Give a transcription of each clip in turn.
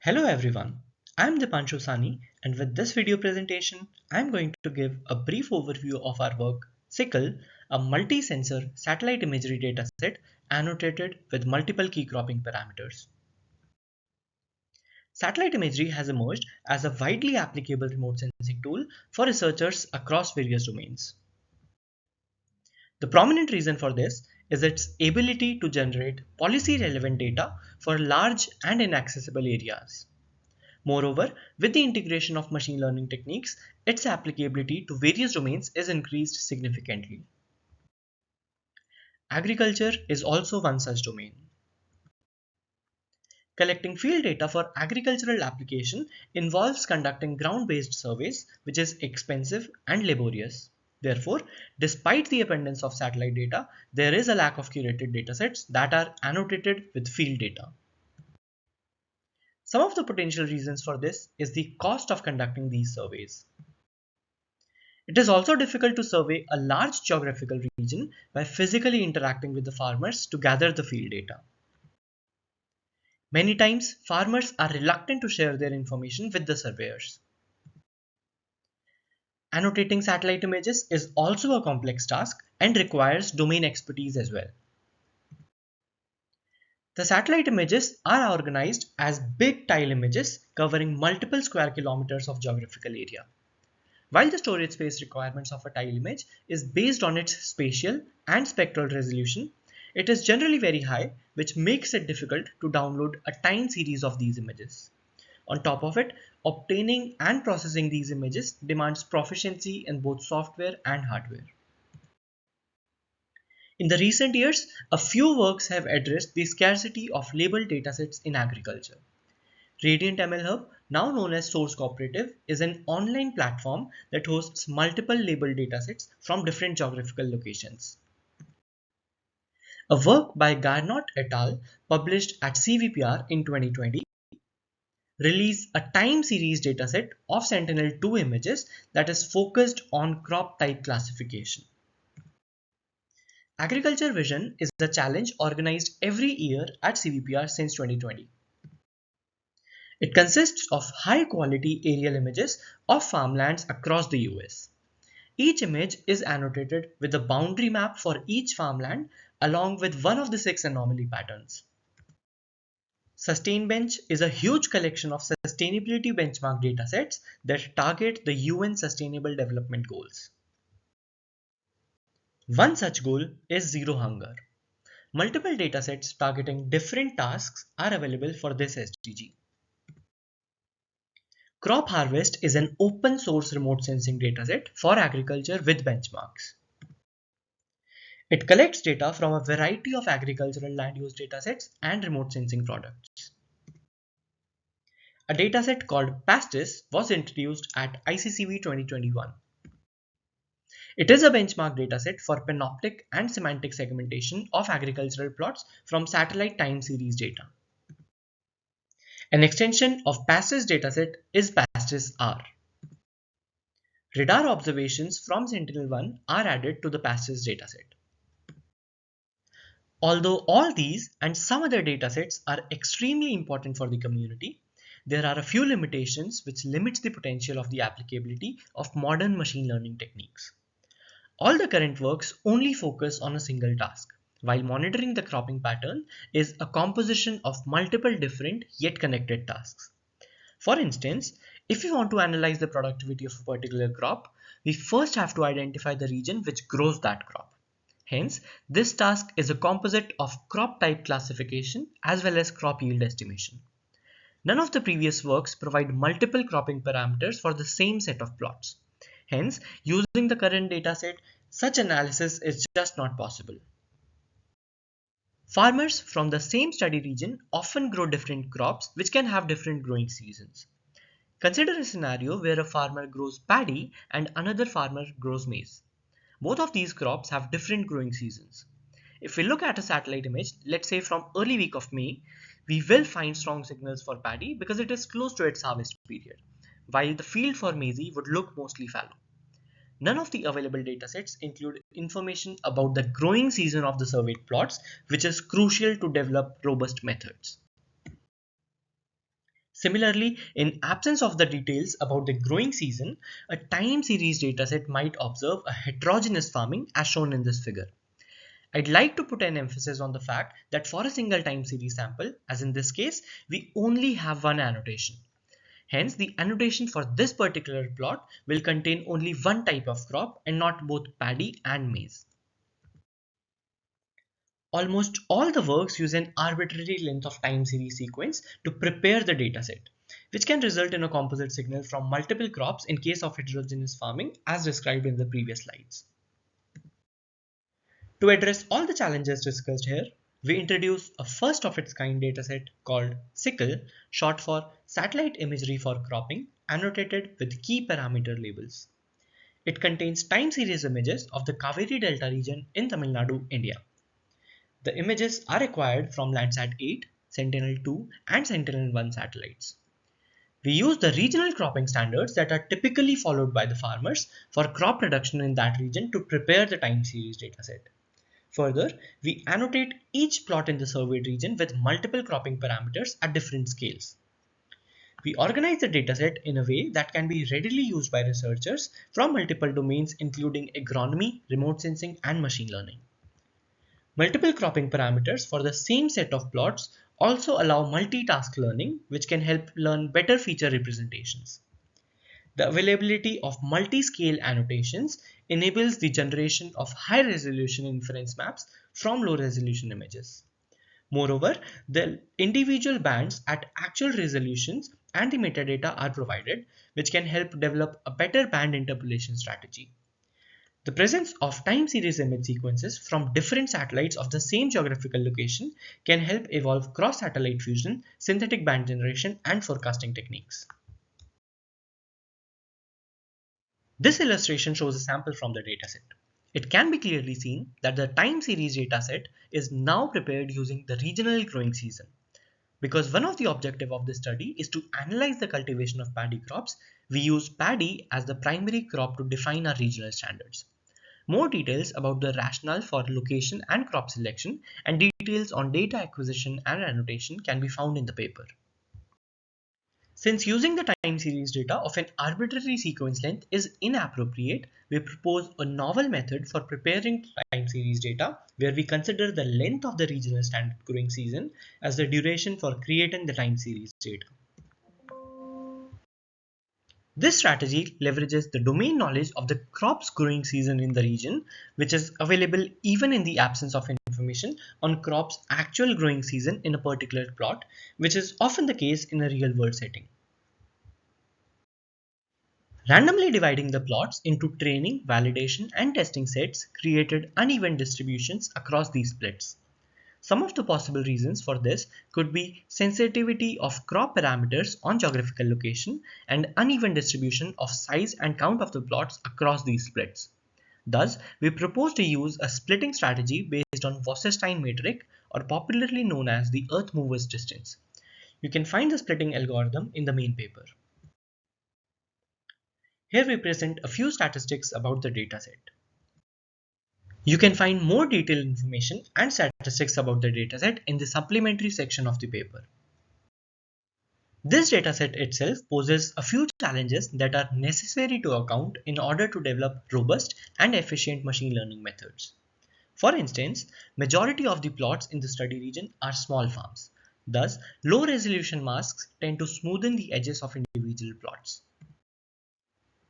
Hello everyone, I am Depanshu Sani, and with this video presentation, I am going to give a brief overview of our work SICKLE, a multi-sensor satellite imagery dataset annotated with multiple key cropping parameters. Satellite imagery has emerged as a widely applicable remote sensing tool for researchers across various domains. The prominent reason for this is its ability to generate policy-relevant data for large and inaccessible areas. Moreover, with the integration of machine learning techniques, its applicability to various domains is increased significantly. Agriculture is also one such domain. Collecting field data for agricultural application involves conducting ground-based surveys, which is expensive and laborious. Therefore, despite the abundance of satellite data, there is a lack of curated datasets that are annotated with field data. Some of the potential reasons for this is the cost of conducting these surveys. It is also difficult to survey a large geographical region by physically interacting with the farmers to gather the field data. Many times, farmers are reluctant to share their information with the surveyors. Annotating satellite images is also a complex task and requires domain expertise as well. The satellite images are organized as big tile images covering multiple square kilometers of geographical area. While the storage space requirements of a tile image is based on its spatial and spectral resolution, it is generally very high, which makes it difficult to download a time series of these images. On top of it, obtaining and processing these images demands proficiency in both software and hardware. In the recent years, a few works have addressed the scarcity of labeled datasets in agriculture. Radiant ML Hub, now known as Source Cooperative, is an online platform that hosts multiple labeled datasets from different geographical locations. A work by Garnot et al. Published at CVPR in 2020 released a time series dataset of Sentinel-2 images that is focused on crop type classification. Agriculture Vision is a challenge organized every year at CVPR since 2020. It consists of high-quality aerial images of farmlands across the US. Each image is annotated with a boundary map for each farmland along with one of the 6 anomaly patterns. SustainBench is a huge collection of sustainability benchmark datasets that target the UN Sustainable Development Goals. One such goal is zero hunger. Multiple datasets targeting different tasks are available for this SDG. Crop Harvest is an open source remote sensing dataset for agriculture with benchmarks. It collects data from a variety of agricultural land use datasets and remote sensing products. A dataset called PASTIS was introduced at ICCV 2021. It is a benchmark dataset for panoptic and semantic segmentation of agricultural plots from satellite time series data. An extension of PASTIS dataset is PASTIS-R. Radar observations from Sentinel-1 are added to the PASTIS dataset. Although all these and some other datasets are extremely important for the community, there are a few limitations which limits the potential of the applicability of modern machine learning techniques. All the current works only focus on a single task, while monitoring the cropping pattern is a composition of multiple different yet connected tasks. For instance, if we want to analyze the productivity of a particular crop, we first have to identify the region which grows that crop. Hence, this task is a composite of crop type classification as well as crop yield estimation. None of the previous works provide multiple cropping parameters for the same set of plots. Hence, using the current dataset, such analysis is just not possible. Farmers from the same study region often grow different crops which can have different growing seasons. Consider a scenario where a farmer grows paddy and another farmer grows maize. Both of these crops have different growing seasons. If we look at a satellite image, let's say from early week of May, we will find strong signals for paddy because it is close to its harvest period, while the field for maize would look mostly fallow. None of the available datasets include information about the growing season of the surveyed plots, which is crucial to develop robust methods. Similarly, in absence of the details about the growing season, a time series dataset might observe a heterogeneous farming as shown in this figure. I'd like to put an emphasis on the fact that for a single time series sample, as in this case, we only have one annotation. Hence, the annotation for this particular plot will contain only one type of crop and not both paddy and maize. Almost all the works use an arbitrary length of time series sequence to prepare the dataset, which can result in a composite signal from multiple crops in case of heterogeneous farming as described in the previous slides. To address all the challenges discussed here, we introduce a first of its kind dataset called SICKLE, short for Satellite Imagery for Cropping, annotated with key parameter labels. It contains time series images of the Kaveri Delta region in Tamil Nadu, India. The images are acquired from Landsat 8, Sentinel-2 and Sentinel-1 satellites. We use the regional cropping standards that are typically followed by the farmers for crop production in that region to prepare the time series dataset. Further, we annotate each plot in the surveyed region with multiple cropping parameters at different scales. We organize the dataset in a way that can be readily used by researchers from multiple domains including agronomy, remote sensing, and machine learning. Multiple cropping parameters for the same set of plots also allow multitask learning, which can help learn better feature representations. The availability of multi-scale annotations enables the generation of high-resolution inference maps from low-resolution images. Moreover, the individual bands at actual resolutions and the metadata are provided, which can help develop a better band interpolation strategy. The presence of time series image sequences from different satellites of the same geographical location can help evolve cross-satellite fusion, synthetic band generation, and forecasting techniques. This illustration shows a sample from the dataset. It can be clearly seen that the time series dataset is now prepared using the regional growing season. Because one of the objectives of this study is to analyze the cultivation of paddy crops, we use paddy as the primary crop to define our regional standards. More details about the rationale for location and crop selection and details on data acquisition and annotation can be found in the paper. Since using the time series data of an arbitrary sequence length is inappropriate, we propose a novel method for preparing time series data where we consider the length of the regional standard growing season as the duration for creating the time series data. This strategy leverages the domain knowledge of the crop's growing season in the region, which is available even in the absence of information on crop's actual growing season in a particular plot, which is often the case in a real-world setting. Randomly dividing the plots into training, validation, and testing sets created uneven distributions across these splits. Some of the possible reasons for this could be sensitivity of crop parameters on geographical location and uneven distribution of size and count of the plots across these splits. Thus, we propose to use a splitting strategy based on Wasserstein metric, or popularly known as the Earth Mover's distance. You can find the splitting algorithm in the main paper. Here we present a few statistics about the dataset. You can find more detailed information and statistics about the dataset in the supplementary section of the paper. This dataset itself poses a few challenges that are necessary to account in order to develop robust and efficient machine learning methods. For instance, majority of the plots in the study region are small farms. Thus, low resolution masks tend to smoothen the edges of individual plots.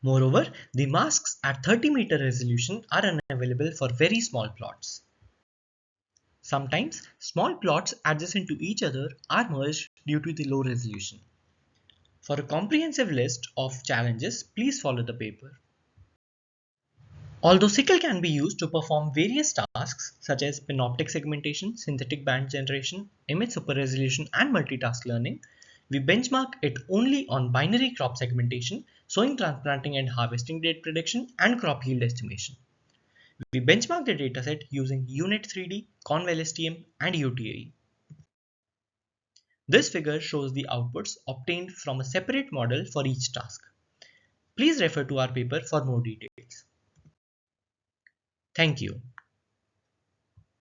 Moreover, the masks at 30-meter resolution are unavailable for very small plots. Sometimes, small plots adjacent to each other are merged due to the low resolution. For a comprehensive list of challenges, please follow the paper. Although SICKLE can be used to perform various tasks such as panoptic segmentation, synthetic band generation, image super-resolution, and multitask learning, we benchmark it only on binary crop segmentation, sowing, transplanting, and harvesting date prediction, and crop yield estimation. We benchmark the dataset using UNIT3D, ConvLSTM, and UTAE. This figure shows the outputs obtained from a separate model for each task. Please refer to our paper for more details. Thank you.